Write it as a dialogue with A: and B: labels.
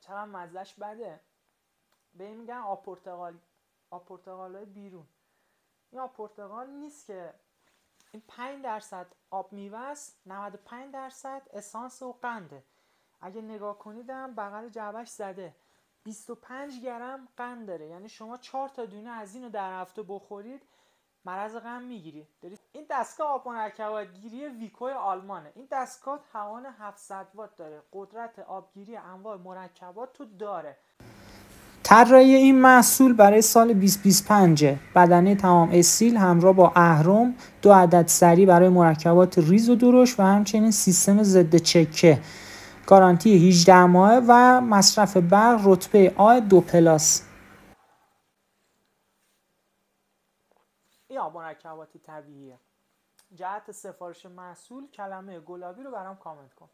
A: چقدر مزهش بده. به این میگن آب پرتقال، آب پرتقالای بیرون. این آب پرتقال نیست که این 5% آب میوه است، 95% اسانس و قنده. اگه نگاه کنیدم بغل جعبهش زده 25 گرم قند داره، یعنی شما 4 تا دونه از اینو در هفته بخورید مرض قند میگیری. این دستگاه آب مرکبات گیری ویکو آلمانه. این دستگاه توان 700 وات داره، قدرت آبگیری انواع مرکبات تو داره. طراحی این محصول برای سال 2025 بدنه تمام استیل همراه با اهرم، 2 عدد سری برای مرکبات ریز و درشت و همچنین سیستم ضد چکه، گارانتی 18 ماه و مصرف برق رتبه A2+. این آب مرکبات طبیعیه. جهت سفارش محصول کلمه گلابی رو برام کامنت کن.